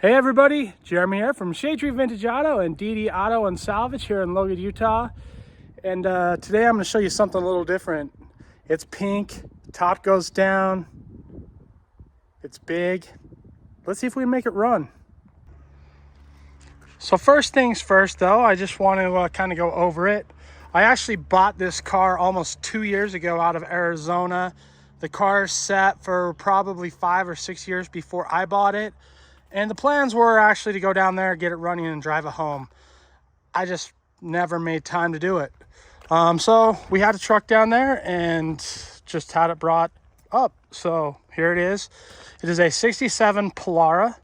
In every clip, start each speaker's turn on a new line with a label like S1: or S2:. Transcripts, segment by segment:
S1: Hey everybody, Jeremy here from Shade Tree Vintage Auto and DD Auto and Salvage here in Logan, Utah. And today I'm going to show you something a little different. It's pink, top goes down, it's big. Let's see if we can make it run. So first things first though, I just want to kind of go over it. I actually bought this car almost 2 years ago out of Arizona. The car's set for probably 5 or 6 years before I bought it. And the plans were actually to go down there, get it running, and drive it home. I just never made time to do it. So we had a truck down there and just had it brought up. So here it is. It is a 67 Polara,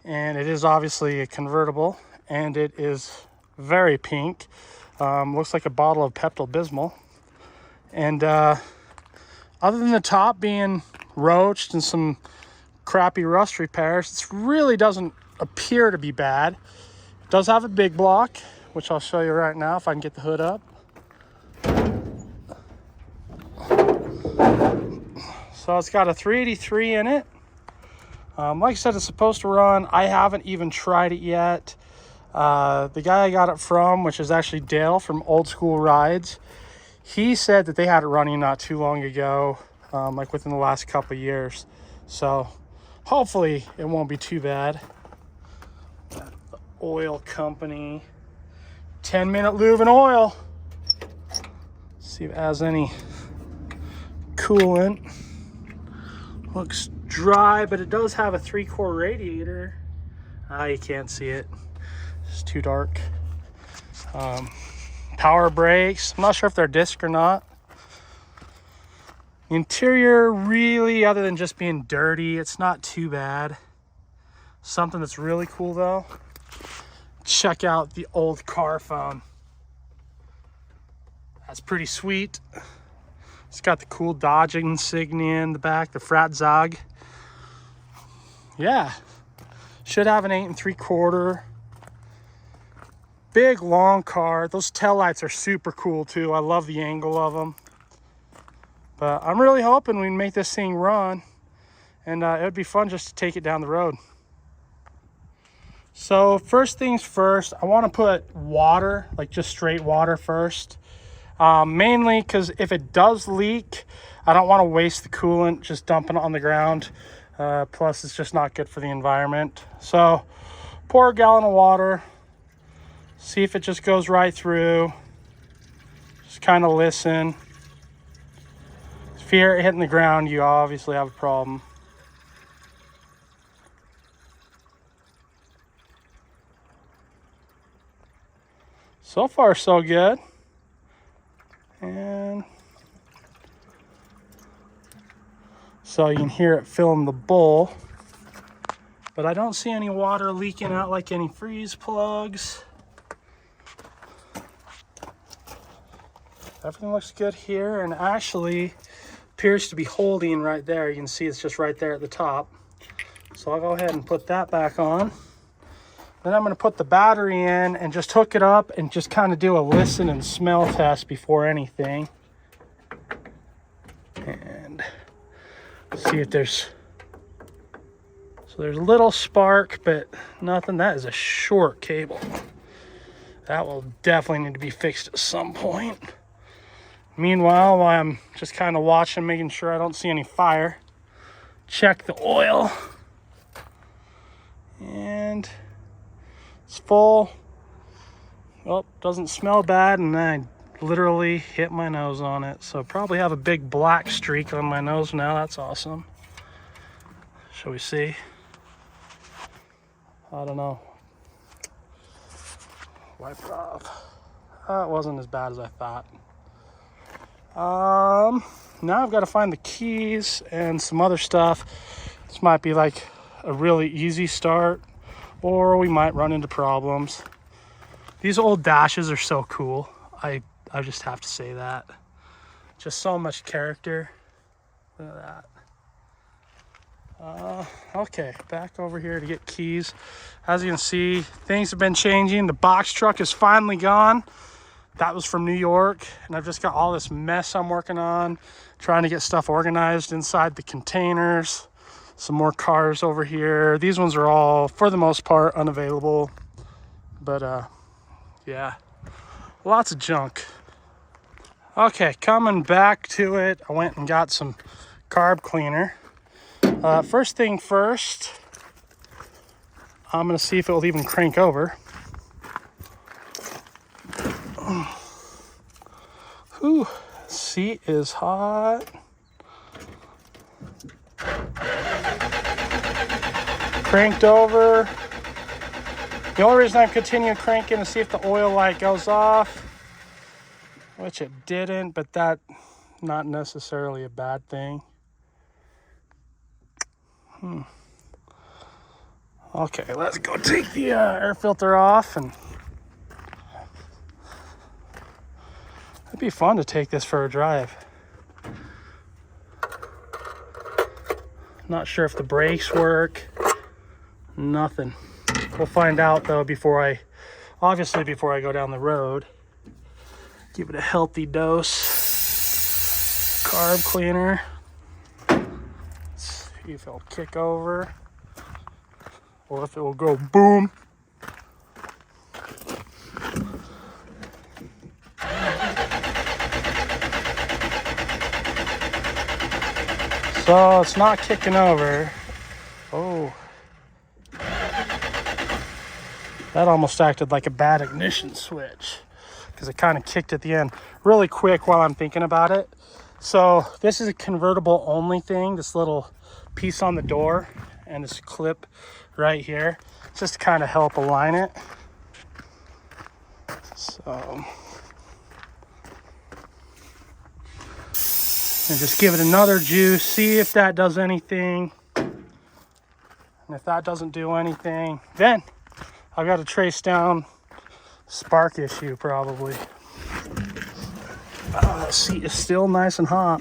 S1: and it is obviously a convertible, and it is very pink. Looks like a bottle of Pepto Bismol. And other than the top being roached and some crappy rust repairs, it really doesn't appear to be bad. It does have a big block, which I'll show you right now if I can get the hood up. So it's got a 383 in it. Like I said, it's supposed to run. I haven't even tried it yet. The guy I got it from, which is actually Dale from Old School Rides, he said that they had it running not too long ago, like within the last couple of years. So hopefully it won't be too bad. The oil company, 10-minute lube and oil. See if it has any coolant. Looks dry, but it does have a 3-core radiator. You can't see it, it's too dark. Power brakes, I'm not sure if they're disc or not. Interior, really, other than just being dirty, it's not too bad. Something that's really cool though, check out the old car phone. That's pretty sweet. It's got the cool Dodge insignia in the back, the frat zog. Yeah, should have an 8 3/4. Big long car. Those taillights are super cool too. I love the angle of them. But I'm really hoping we can make this thing run, and it would be fun just to take it down the road. So first things first, I want to put water, like just straight water first. Mainly because if it does leak, I don't want to waste the coolant just dumping it on the ground. Plus, it's just not good for the environment. So pour a gallon of water, see if it just goes right through. Just kind of listen. If you hear it hitting the ground, you obviously have a problem. So far, so good. And so you can hear it filling the bowl. But I don't see any water leaking out like any freeze plugs. Everything looks good here, and actually appears to be holding right there. You can see it's just right there at the top. So I'll go ahead and put that back on. Then I'm going to put the battery in and just hook it up and just kind of do a listen and smell test before anything. And see if there's... So there's a little spark, but nothing. That is a short cable. That will definitely need to be fixed at some point. Meanwhile, while I'm just kind of watching, making sure I don't see any fire, check the oil. And it's full. Oh, doesn't smell bad, and I literally hit my nose on it. So probably have a big black streak on my nose now. That's awesome. Shall we see? I don't know. Wipe it off. That wasn't as bad as I thought. Now I've got to find the keys and some other stuff. This might be like a really easy start, or we might run into problems. These old dashes are so cool. I just have to say that. Just so much character. Look at that. Okay, back over here to get keys. As you can see, things have been changing. The box truck is finally gone. That was from New York, and I've just got all this mess I'm working on, trying to get stuff organized inside the containers. Some more cars over here. These ones are all, for the most part, unavailable. But yeah, lots of junk. Okay, coming back to it, I went and got some carb cleaner. First thing first, I'm gonna see if it will even crank over. Whew, seat is hot. Cranked over. The only reason I'm continuing cranking is to see if the oil light goes off, which it didn't, but that not necessarily a bad thing. Okay, let's go take the air filter off, and it'd be fun to take this for a drive. Not sure if the brakes work. Nothing. We'll find out though before I go down the road. Give it a healthy dose. Carb cleaner. Let's see if it'll kick over or if it will go boom. So it's not kicking over. Oh. That almost acted like a bad ignition switch because it kind of kicked at the end. Really quick while I'm thinking about it. So this is a convertible only thing, this little piece on the door and this clip right here, just to kind of help align it. So, and just give it another juice, see if that does anything. And if that doesn't do anything, then I've got to trace down spark issue probably. Oh, that seat is still nice and hot.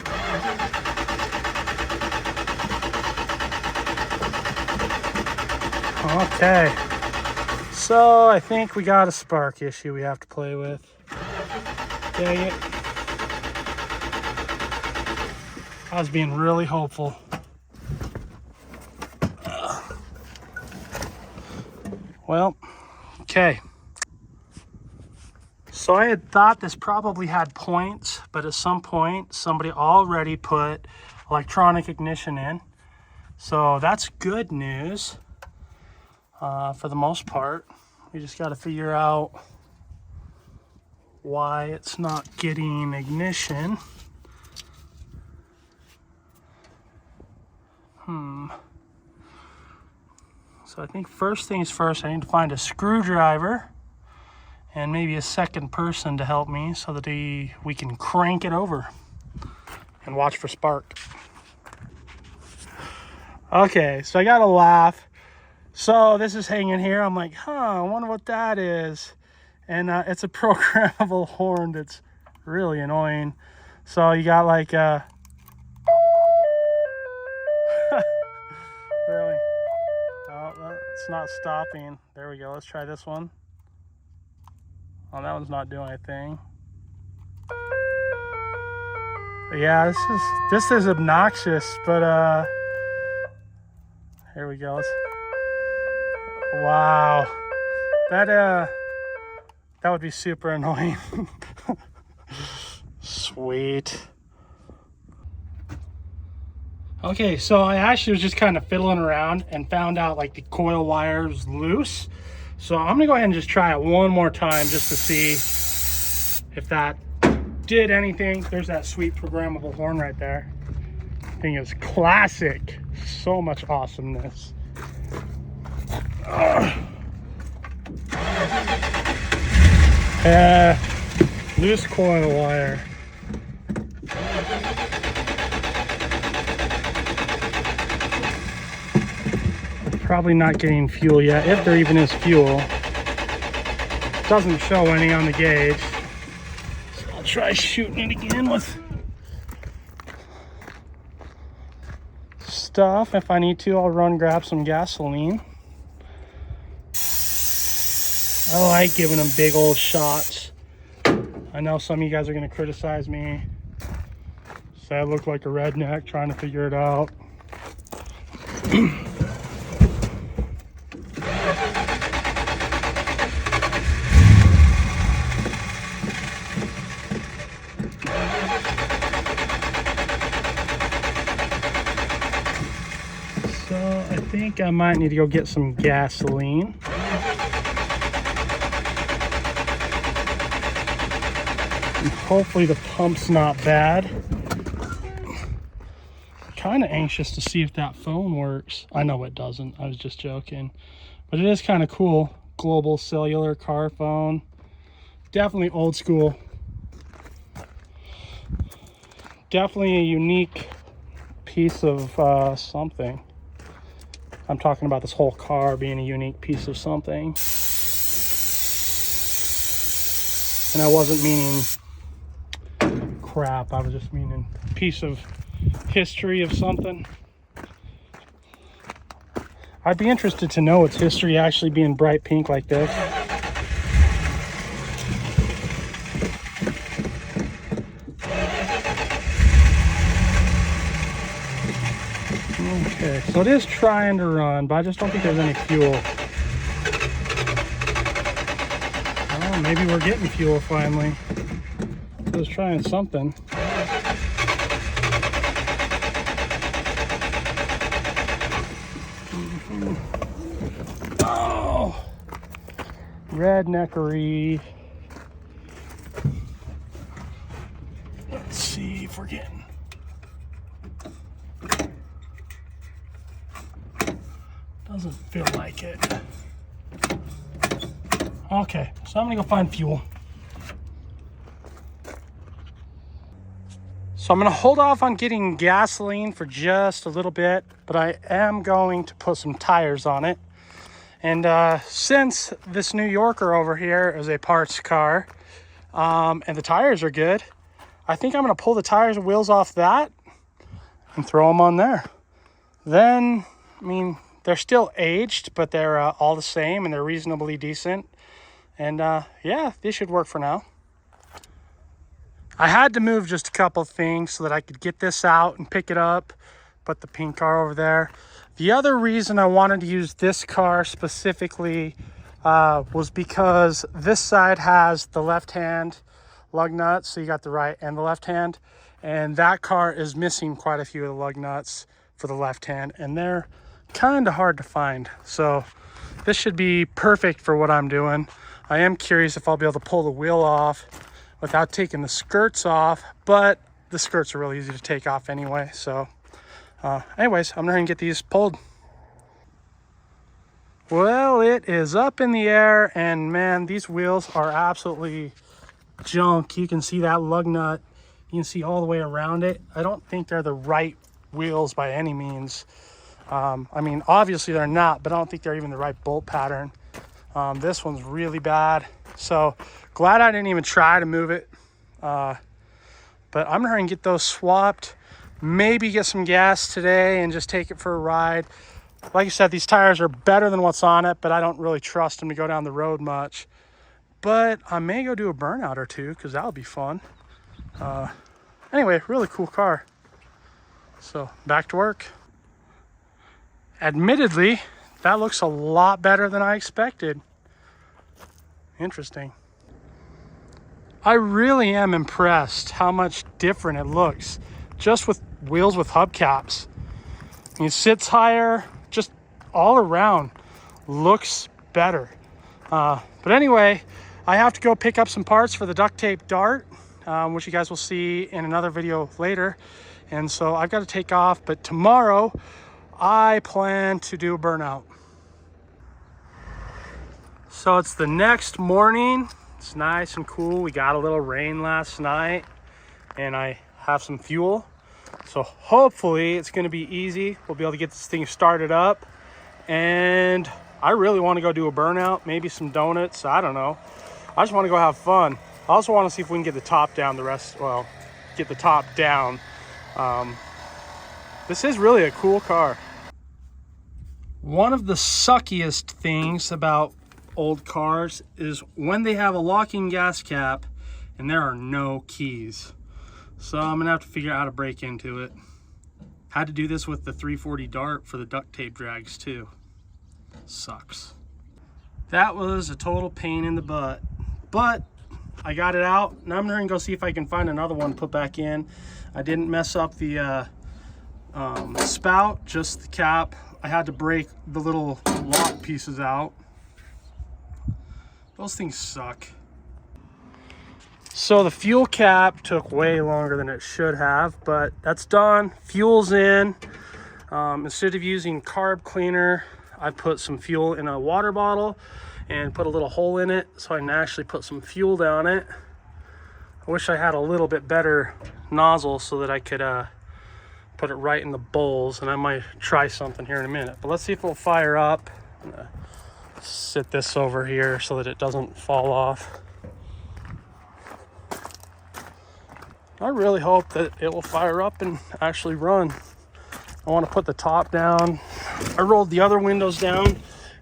S1: Okay, so I think we got a spark issue we have to play with. Dang it. I was being really hopeful. Well, okay. So I had thought this probably had points, but at some point somebody already put electronic ignition in. So that's good news for the most part. We just got to figure out why it's not getting ignition. So I think first things first, I need to find a screwdriver and maybe a second person to help me so that we can crank it over and watch for spark. Okay, so I got to laugh. So this is hanging here. I'm like, I wonder what that is. And it's a programmable horn that's really annoying. So you got like really. Oh, it's not stopping. There we go. Let's try this one. Oh, that one's not doing anything. Yeah, this is obnoxious, but here we go. Wow. That would be super annoying. Sweet. Okay, so I actually was just kind of fiddling around and found out like the coil wire was loose. So I'm gonna go ahead and just try it one more time just to see if that did anything. There's that sweet programmable horn right there. Thing is classic. So much awesomeness. Loose coil wire. Probably not getting fuel yet, if there even is fuel. Doesn't show any on the gauge. So I'll try shooting it again with stuff. If I need to, I'll run grab some gasoline. I like giving them big old shots. I know some of you guys are going to criticize me. Say I look like a redneck trying to figure it out. So I think I might need to go get some gasoline. And hopefully the pump's not bad. Kind of anxious to see if that phone works. I know it doesn't. I was just joking. But it is kind of cool. Global cellular car phone. Definitely old school. Definitely a unique piece of something. I'm talking about this whole car being a unique piece of something. And I wasn't meaning crap. I was just meaning piece of history of something. I'd be interested to know its history actually being bright pink like this. Okay, so it is trying to run, but I just don't think there's any fuel. Oh, maybe we're getting fuel finally. It was trying something. Oh, redneckery. Let's see if we're getting. Doesn't feel like it. Okay, so I'm gonna go find fuel. So I'm gonna hold off on getting gasoline for just a little bit, but I am going to put some tires on it. And since this New Yorker over here is a parts car, and the tires are good, I think I'm gonna pull the tires and wheels off that and throw them on there. Then, I mean, they're still aged, but they're all the same and they're reasonably decent. And yeah, this should work for now. I had to move just a couple things so that I could get this out and pick it up, put the pink car over there. The other reason I wanted to use this car specifically was because this side has the left hand lug nuts, so you got the right and the left hand, and that car is missing quite a few of the lug nuts for the left hand, and they're kind of hard to find. So this should be perfect for what I'm doing. I am curious if I'll be able to pull the wheel off without taking the skirts off, but the skirts are really easy to take off anyway. So anyways, I'm gonna get these pulled. Well, it is up in the air, and man, these wheels are absolutely junk. You can see that lug nut. You can see all the way around it. I don't think they're the right wheels by any means. I mean, obviously they're not, but I don't think they're even the right bolt pattern. This one's really bad. So glad I didn't even try to move it. But I'm gonna get those swapped, maybe get some gas today and just take it for a ride. Like I said, these tires are better than what's on it, but I don't really trust them to go down the road much. But I may go do a burnout or two, because that'll be fun. Anyway, really cool car. So back to work. Admittedly, that looks a lot better than I expected. Interesting. I really am impressed how much different it looks just with wheels with hubcaps. It sits higher, just all around looks better. But anyway, I have to go pick up some parts for the duct tape dart, which you guys will see in another video later. And so I've got to take off, but tomorrow I plan to do a burnout. So it's the next morning. It's nice and cool. We got a little rain last night and I have some fuel. So hopefully it's going to be easy. We'll be able to get this thing started up. And I really want to go do a burnout, maybe some donuts. I don't know. I just want to go have fun. I also want to see if we can get the top down get the top down. This is really a cool car. One of the suckiest things about old cars is when they have a locking gas cap and there are no keys. So I'm gonna have to figure out how to break into it. Had to do this with the 340 dart for the duct tape drags too. Sucks. That was a total pain in the butt, but I got it out. Now I'm gonna go see if I can find another one to put back in. I didn't mess up the spout, just the cap. I had to break the little lock pieces out. Those things suck. So the fuel cap took way longer than it should have, but that's done. Fuel's in. Instead of using carb cleaner, I put some fuel in a water bottle and put a little hole in it so I can actually put some fuel down it. I wish I had a little bit better nozzle so that I could put it right in the bowls, and I might try something here in a minute. But let's see if it'll fire up. I'm gonna sit this over here so that it doesn't fall off. I really hope that it will fire up and actually run. I want to put the top down. I rolled the other windows down, and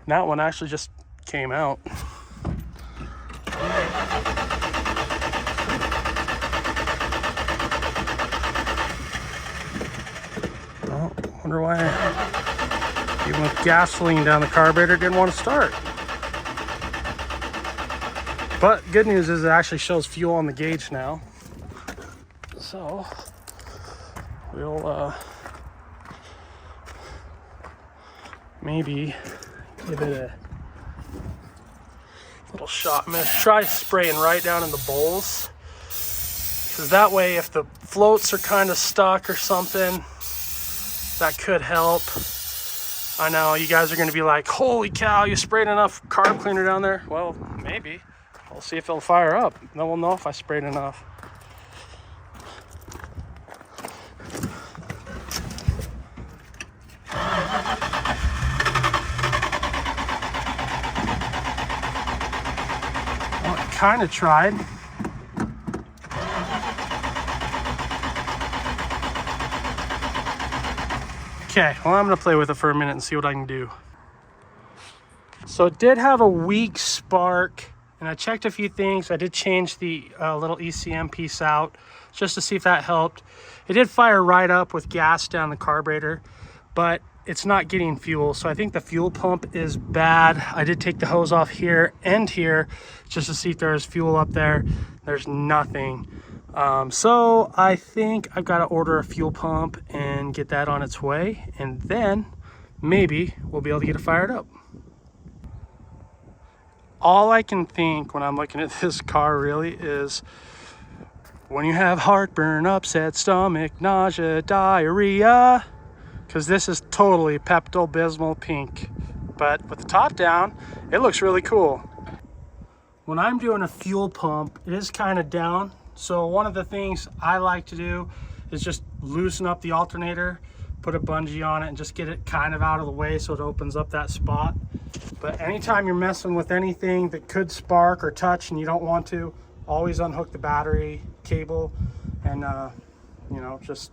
S1: that one actually just came out. Oh, wonder why even with gasoline down the carburetor it didn't want to start. But good news is it actually shows fuel on the gauge now. So we'll maybe give it a little shot. I'm gonna try spraying right down in the bowls, because that way if the floats are kind of stuck or something, that could help. I know you guys are gonna be like, holy cow, you sprayed enough carb cleaner down there. Well, maybe. We'll see if it'll fire up. Then we'll know if I sprayed enough. Kind of tried. Okay, well, I'm gonna play with it for a minute and see what I can do. So it did have a weak spark, and I checked a few things. I did change the little ECM piece out just to see if that helped. It did fire right up with gas down the carburetor, but it's not getting fuel, so I think the fuel pump is bad. I did take the hose off here and here just to see if there's fuel up there. There's nothing. So I think I've got to order a fuel pump and get that on its way, and then maybe we'll be able to get it fired up. All I can think when I'm looking at this car really is when you have heartburn, upset stomach, nausea, diarrhea, because this is totally Pepto Bismol pink, but with the top down, it looks really cool. When I'm doing a fuel pump, it is kind of down, so one of the things I like to do is just loosen up the alternator, put a bungee on it, and just get it kind of out of the way so it opens up that spot. But anytime you're messing with anything that could spark or touch and you don't want to, always unhook the battery cable and you know, just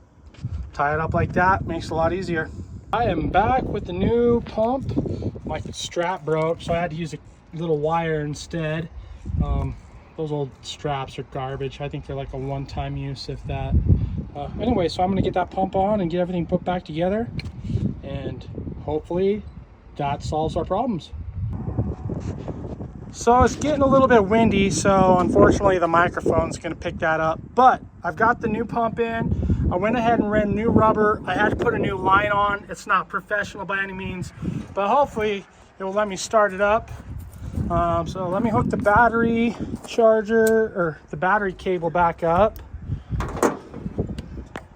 S1: tie it up like that. Makes it a lot easier. I am back with the new pump. My strap broke, so I had to use a little wire instead. Those old straps are garbage. I think they're like a one-time use, if that. Anyway, so I'm gonna get that pump on and get everything put back together, and hopefully that solves our problems. So it's getting a little bit windy, so unfortunately the microphone's gonna pick that up, but I've got the new pump in. I went ahead and ran new rubber. I had to put a new line on. It's not professional by any means, but hopefully it will let me start it up. So let me hook the battery charger, or the battery cable back up.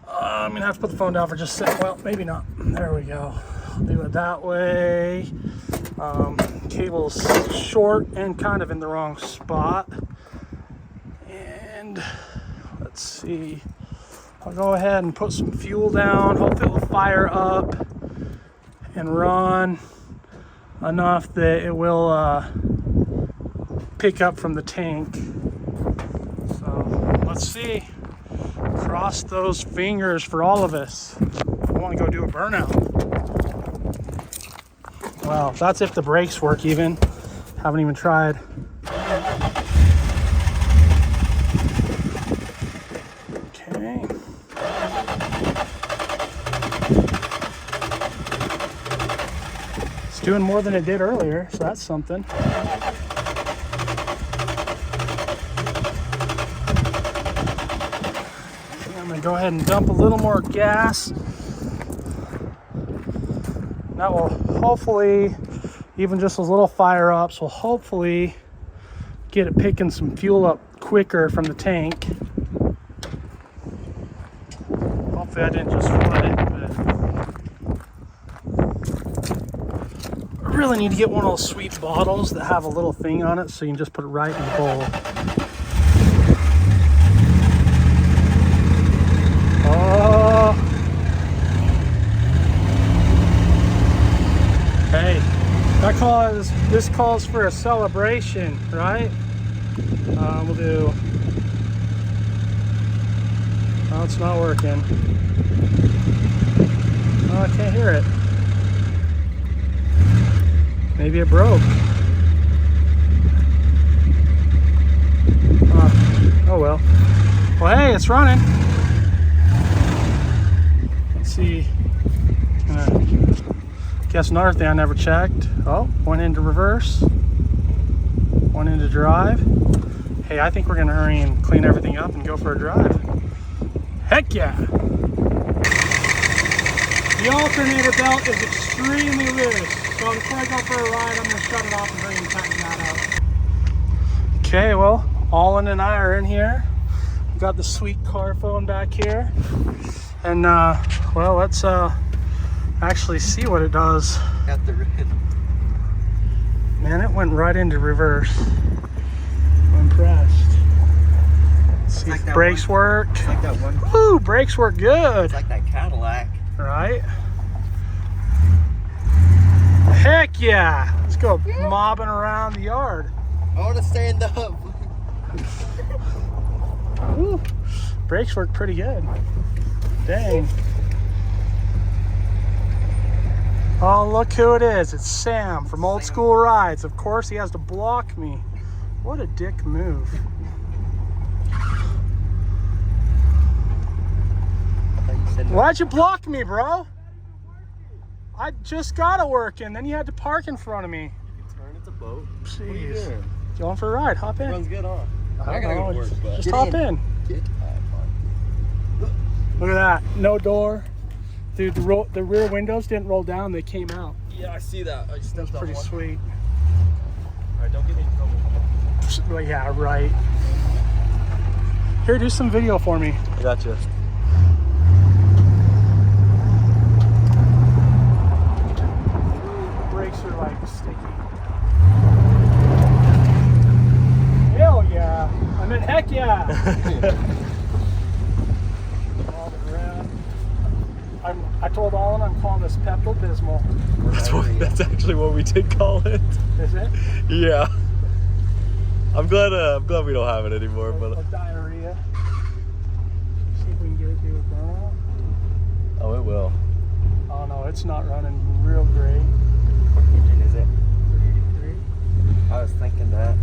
S1: I'm gonna have to put the phone down for just a sec. Well, maybe not. There we go. I'll do it that way. Cable's short and kind of in the wrong spot. And let's see. I'll go ahead and put some fuel down. Hopefully it will fire up and run enough that it will pick up from the tank. So let's see. Cross those fingers for all of us. I want to go do a burnout. Well, that's if the brakes work even. Haven't even tried. Okay. It's doing more than it did earlier, so that's something. I'm gonna go ahead and dump a little more gas. That will hopefully, even just those little fire ups will hopefully get it picking some fuel up quicker from the tank. Hopefully I didn't just flood it, but I really need to get one of those sweet bottles that have a little thing on it so you can just put it right in the bowl. Oh. Hey, this calls for a celebration, right? We'll do. Oh, it's not working. Oh, I can't hear it. Maybe it broke. Oh well. Well, hey, it's running. Let's see. Guess another thing I never checked. Oh, went into reverse. Went into drive. Hey, I think we're gonna hurry and clean everything up and go for a drive. Heck yeah! The alternator belt is extremely loose. So before I go for a ride, I'm gonna shut it off and hurry and tighten that up. Okay, well, Olin and I are in here. We've got the sweet car phone back here. And well, let's actually see what it does.
S2: Got the red.
S1: Man, it went right into reverse. I'm impressed. Let's see if brakes work.
S2: It's like that one.
S1: Woo, brakes work good.
S2: It's like that Cadillac.
S1: Right? Heck yeah! Let's go mobbing around the yard.
S2: I want to stand up.
S1: Woo. Brakes work pretty good. Dang. Oh, look who it is. It's Sam from Old School Rides. Of course, he has to block me. What a dick move. Why'd you block me, bro? I just got it working. Then you had to park in front of me.
S2: You can turn, it's a boat.
S1: Jeez.
S2: What are you doing?
S1: Going for a ride. Hop in.
S2: Runs good on.
S1: I
S2: gotta
S1: know,
S2: go to work, but
S1: just hop in.
S2: Get
S1: Look at that. No door. Dude, the rear windows didn't roll down. They came out.
S2: Yeah, I see that. I just stepped on
S1: Pretty
S2: one.
S1: sweet.
S2: Alright, don't get me in trouble.
S1: Well, yeah, right. Here, do some video for me.
S2: I got you.
S1: Brakes are like sticky. Hell yeah. I mean, heck yeah. I told Olin I'm calling this Pepto Bismol.
S2: That's actually what we did call it.
S1: Is it?
S2: Yeah. I'm glad we don't have it anymore. But
S1: diarrhea. See if we can get it to burn.
S2: oh, it will.
S1: Oh no, it's not running real great.
S2: What engine is it?
S1: 383.
S2: I was thinking that.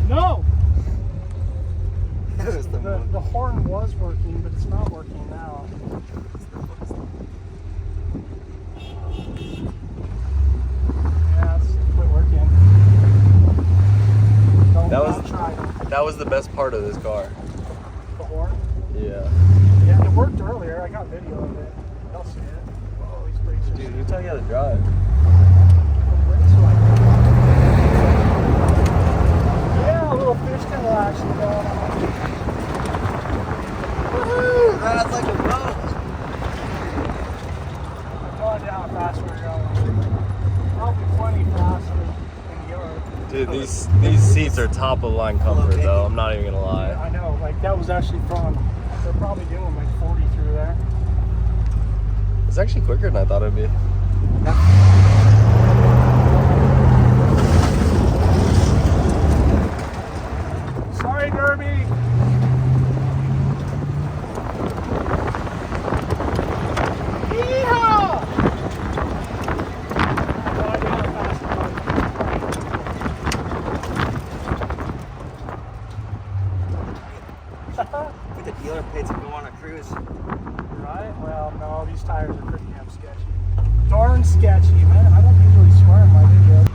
S1: No!
S2: That was
S1: The horn was working, but it's not working now. Yeah, it's quit working.
S2: That was the best part of this car.
S1: The horn?
S2: Yeah.
S1: Yeah, it worked earlier. I got video of it. They'll see it. Oh, these brakes are
S2: Dude, who tell you how to drive?
S1: Yeah, a little fishtail action going on.
S2: Woohoo! That's like a boat.
S1: I'm going down fast where you're going. Probably plenty faster than yours.
S2: Dude, these seats are top of the line comfort though. I'm not even gonna lie.
S1: I know, like that was actually fun. They're probably doing like 40 through there.
S2: It's actually quicker than I thought it'd be.
S1: Sorry, Derby. Yeehaw!
S3: with the dealer plates and go on a cruise.
S1: Right? Well, no, these tires are pretty damn sketchy. Darn sketchy, man. I don't usually swear in my videos.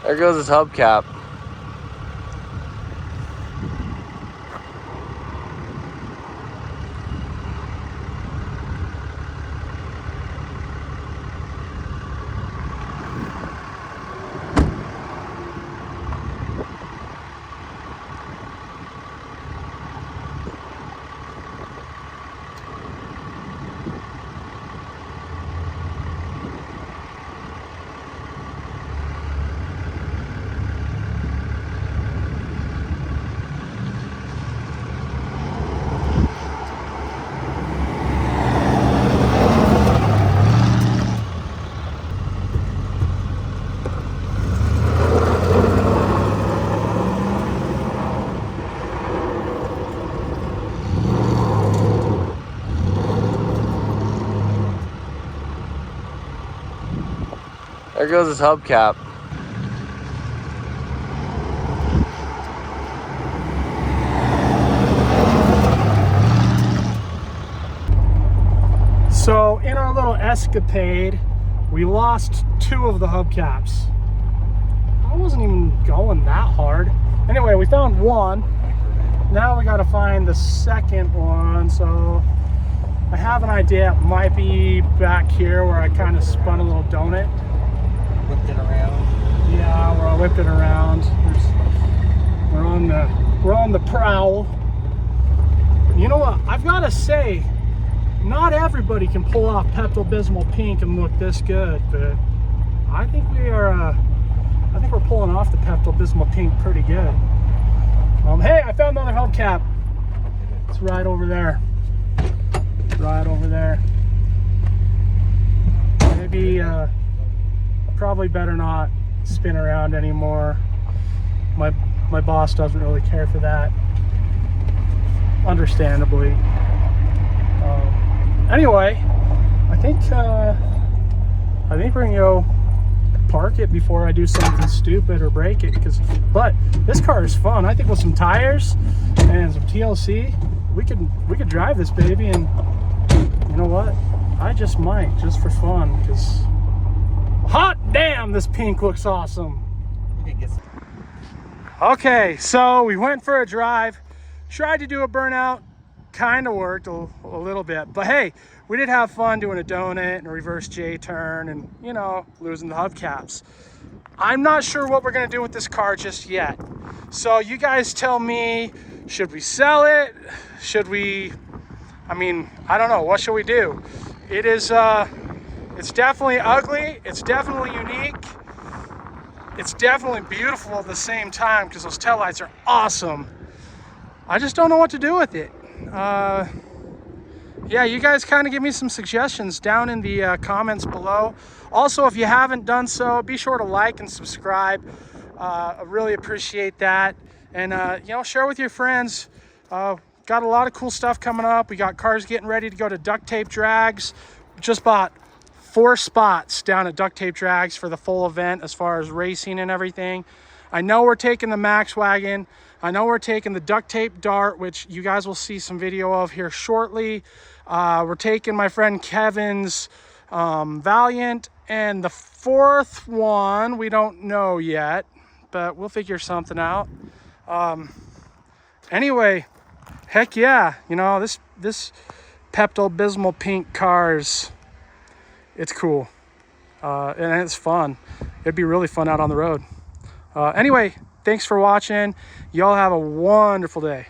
S2: There goes his hubcap. There goes his hubcap.
S1: So in our little escapade, we lost 2 of the hubcaps. I wasn't even going that hard. Anyway, we found one. Now we gotta find the second one. So I have an idea. It might be back here where I kind of spun a little donut.
S3: Whipped it around.
S1: Yeah, where I whipped it around. We're on the prowl. You know what? I've got to say, not everybody can pull off Pepto Bismol pink and look this good, but I think we are. I think we're pulling off the Pepto Bismol pink pretty good. Hey, I found another hubcap. It's right over there. Right over there. Maybe. Probably better not spin around anymore. My boss doesn't really care for that, understandably. Anyway, I think we're gonna go park it before I do something stupid or break it. But this car is fun. I think with some tires and some TLC, we could drive this baby, and you know what? I just might, just for fun, because hot damn, this pink looks awesome. Okay, so we went for a drive, tried to do a burnout, kind of worked a little bit, but hey, we did have fun doing a donut and a reverse J-turn and, you know, losing the hubcaps. I'm not sure what we're gonna do with this car just yet. So you guys tell me, should we sell it? Should we, I mean, I don't know, what should we do? It is, it's definitely ugly, it's definitely unique, it's definitely beautiful at the same time because those taillights are awesome. I just don't know what to do with it. Yeah, you guys kind of give me some suggestions down in the comments below. Also, if you haven't done so, be sure to like and subscribe. I really appreciate that. And, you know, share with your friends. Got a lot of cool stuff coming up. We got cars getting ready to go to duct tape drags. Just bought 4 spots down at duct tape drags for the full event as far as racing and everything. I know we're taking the Max Wagon. I know we're taking the duct tape dart, which you guys will see some video of here shortly. We're taking my friend Kevin's Valiant, and the 4th one we don't know yet, but we'll figure something out. Anyway, heck yeah, you know, this Pepto Bismol pink cars, it's cool, and it's fun. It'd be really fun out on the road. Anyway, thanks for watching. Y'all have a wonderful day.